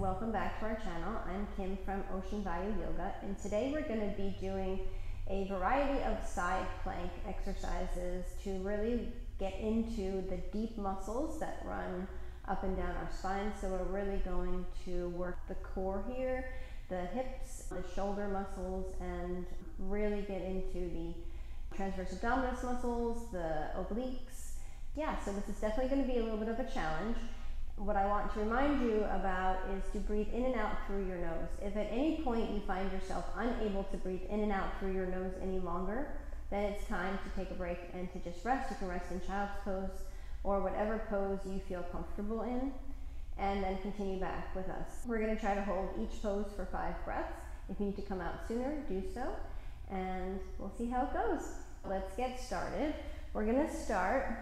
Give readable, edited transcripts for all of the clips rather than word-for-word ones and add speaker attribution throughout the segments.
Speaker 1: welcome back to our channel. I'm Kim from Ocean Vayu Yoga, and today we're going to be doing a variety of side plank exercises to really get into the deep muscles that run up and down our spine. So we're really going to work the core here, the hips, the shoulder muscles, and really get into the transverse abdominis muscles, the obliques. Yeah, so this is definitely going to be a little bit of a challenge. What I want to remind you about is to breathe in and out through your nose. If at any point you find yourself unable to breathe in and out through your nose any longer, then it's time to take a break and to just rest. You can rest in child's pose or whatever pose you feel comfortable in, and then continue back with us. We're going to try to hold each pose for 5 breaths. If you need to come out sooner, do so, and we'll see how it goes. Let's get started. We're going to start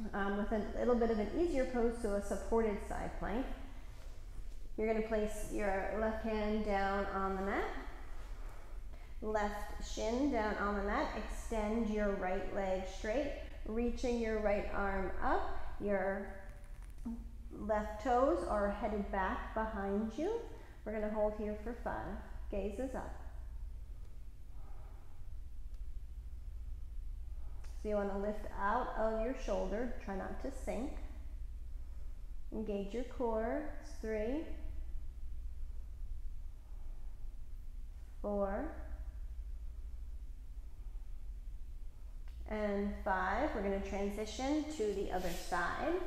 Speaker 1: with a little bit of an easier pose, so a supported side plank. You're going to place your left hand down on the mat, left shin down on the mat, extend your right leg straight, reaching your right arm up. Your left toes are headed back behind you. We're going to hold here for 5. Gaze is up. So you want to lift out of your shoulder, try not to sink. Engage your core. 3, 4, and 5. We're going to transition to the other side.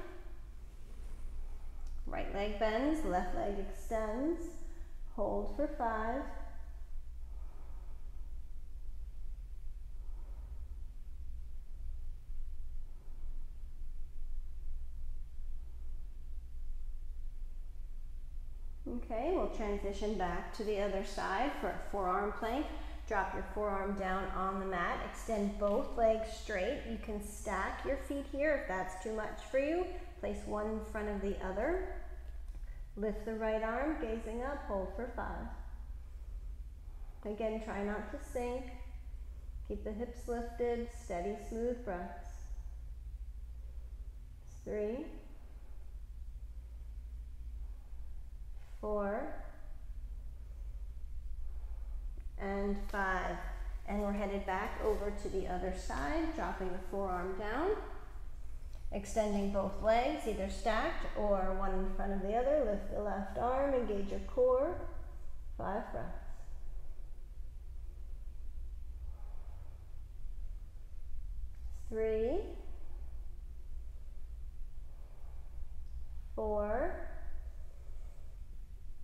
Speaker 1: Right leg bends, left leg extends. Hold for 5. Okay, we'll transition back to the other side for a forearm plank. Drop your forearm down on the mat. Extend both legs straight. You can stack your feet here if that's too much for you. Place one in front of the other. Lift the right arm, gazing up, hold for 5. Again, try not to sink. Keep the hips lifted, steady, smooth breaths. 3, 4, and 5. And we're headed back over to the other side, dropping the forearm down, extending both legs, either stacked or one in front of the other. Lift the left arm, engage your core. 5 breaths. 3, 4,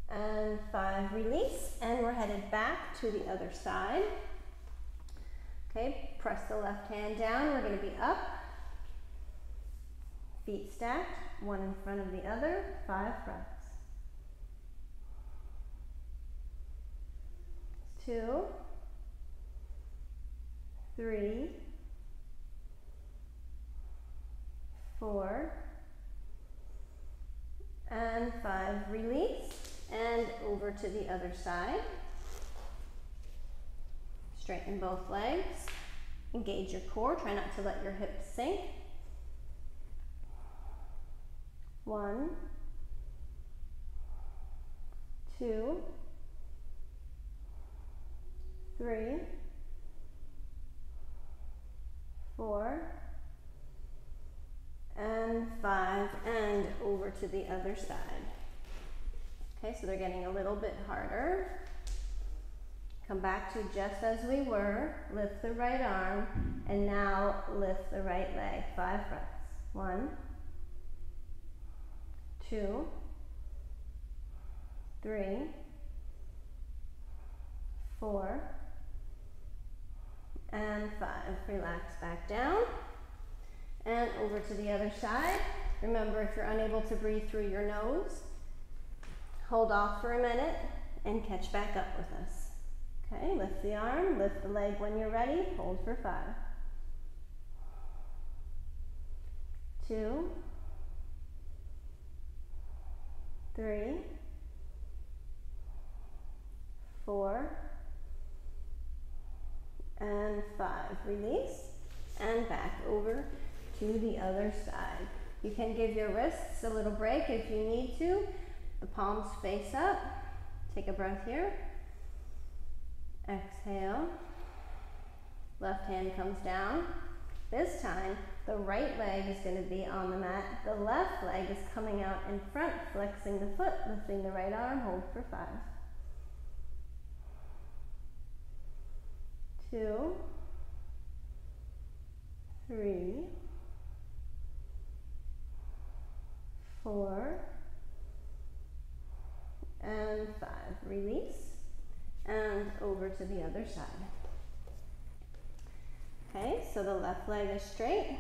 Speaker 1: and 5. Release, and we're headed back to the other side. Okay, press the left hand down. We're going to be up, feet stacked, one in front of the other. 5 breaths. 2, 3, 4, and 5. Release, and over to the other side. Straighten both legs. Engage your core. Try not to let your hips sink. 1, 2, 3, 4, and 5, and over to the other side. Okay, so they're getting a little bit harder. Come back to just as we were. Lift the right arm, and now lift the right leg. 5 breaths. 1, 2, 3, 4, and 5. Relax back down, and over to the other side. Remember, if you're unable to breathe through your nose, hold off for a minute and catch back up with us. Okay, lift the arm, lift the leg when you're ready. Hold for 5. 2, 3, 4, and 5. Release, and back over to the other side. You can give your wrists a little break if you need to. The palms face up. Take a breath here. Exhale. Left hand comes down. This time, the right leg is going to be on the mat. The left leg is coming out in front, flexing the foot, lifting the right arm. Hold for 5. 2, 3, 4, and 5. Release, and over to the other side. Okay, so the left leg is straight,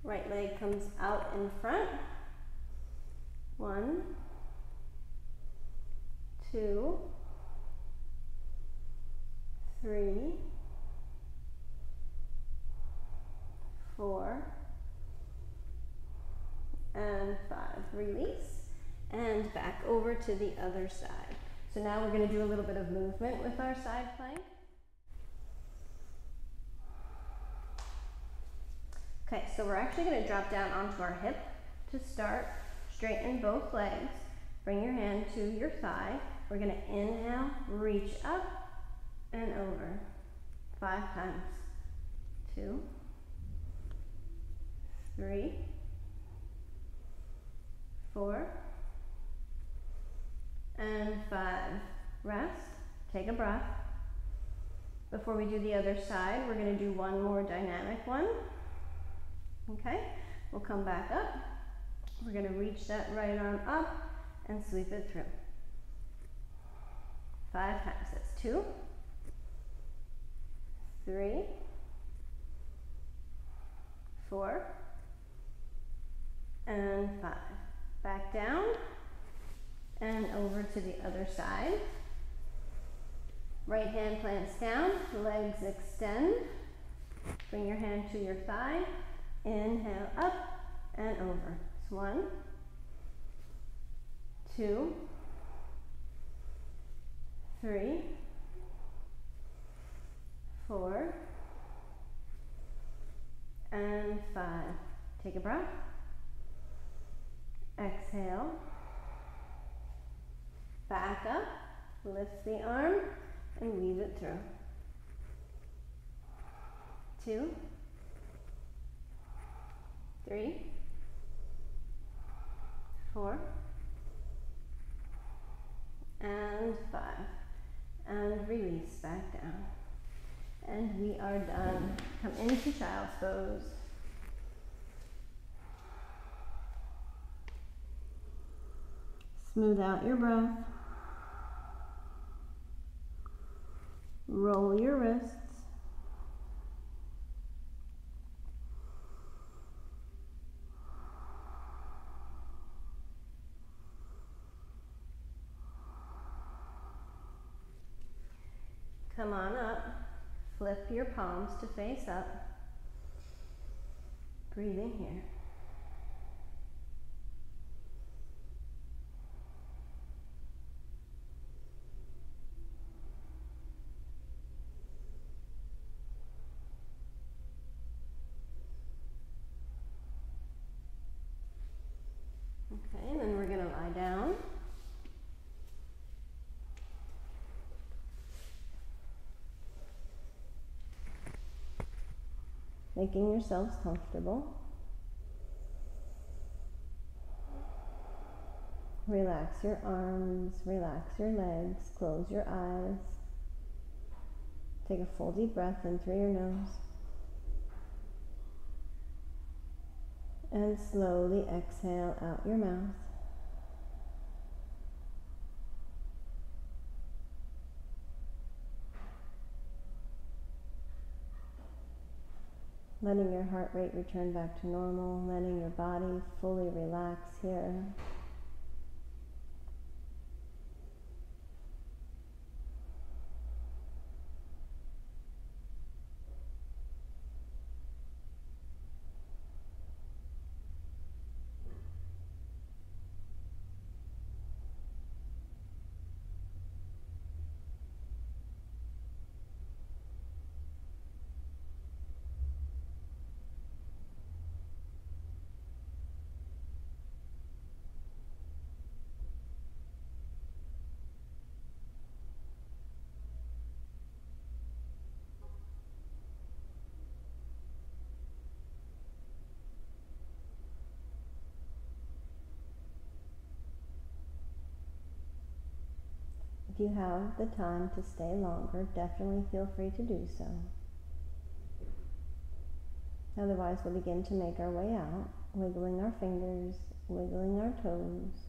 Speaker 1: right leg comes out in front. 1, 2, 3, 4, and 5. Release, and back over to the other side. So now we're going to do a little bit of movement with our side plank. Okay, so we're actually going to drop down onto our hip to start. Straighten both legs. Bring your hand to your thigh. We're going to inhale, reach up and over. 5 times. 2, 3, 4, and 5. Rest. Take a breath. Before we do the other side, we're going to do one more dynamic one. Okay, we'll come back up. We're going to reach that right arm up and sweep it through. 5 times. That's 2, 3, 4, and 5. Back down and over to the other side. Right hand plants down, legs extend. Bring your hand to your thigh. Inhale up and over. It's 1, 2, 3, 4, and 5. Take a breath. Exhale. Back up. Lift the arm and weave it through. 2, 3, 4, and 5. And release back down. And we are done. Come into child's pose. Smooth out your breath. Roll your wrists. Come on up. Flip your palms to face up. Breathing here. Okay, and then we're going to lie down. Making yourselves comfortable. Relax your arms, relax your legs, close your eyes. Take a full deep breath in through your nose. And slowly exhale out your mouth. Letting your heart rate return back to normal, letting your body fully relax here. If you have the time to stay longer, definitely feel free to do so. Otherwise, we'll begin to make our way out, wiggling our fingers, wiggling our toes,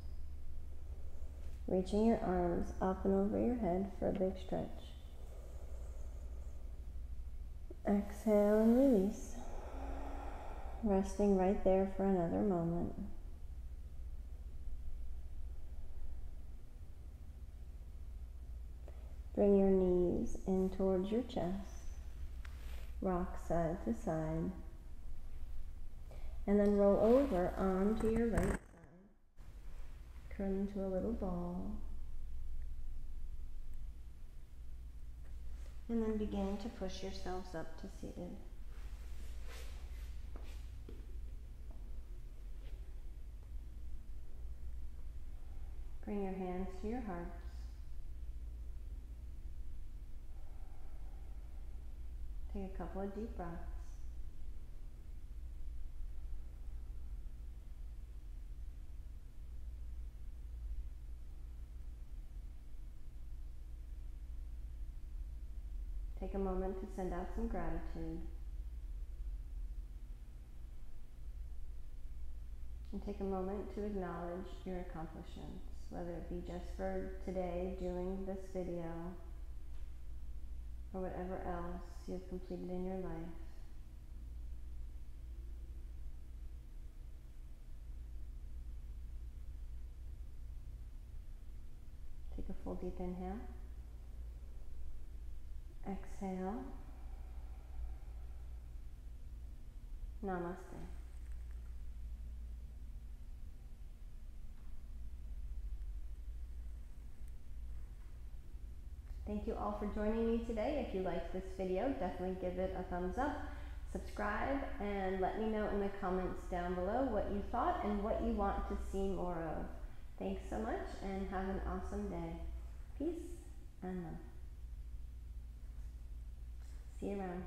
Speaker 1: reaching your arms up and over your head for a big stretch. Exhale and release, resting right there for another moment. Bring your knees in towards your chest, rock side to side, and then roll over onto your right side, curl into a little ball, and then begin to push yourselves up to seated. Bring your hands to your hearts. Take a couple of deep breaths. Take a moment to send out some gratitude. And take a moment to acknowledge your accomplishments, whether it be just for today doing this video or whatever else you've completed in your life. Take a full deep inhale. Exhale. Namaste. Thank you all for joining me today. If you liked this video, definitely give it a thumbs up, subscribe, and let me know in the comments down below what you thought and what you want to see more of. Thanks so much and have an awesome day. Peace and love. See you around.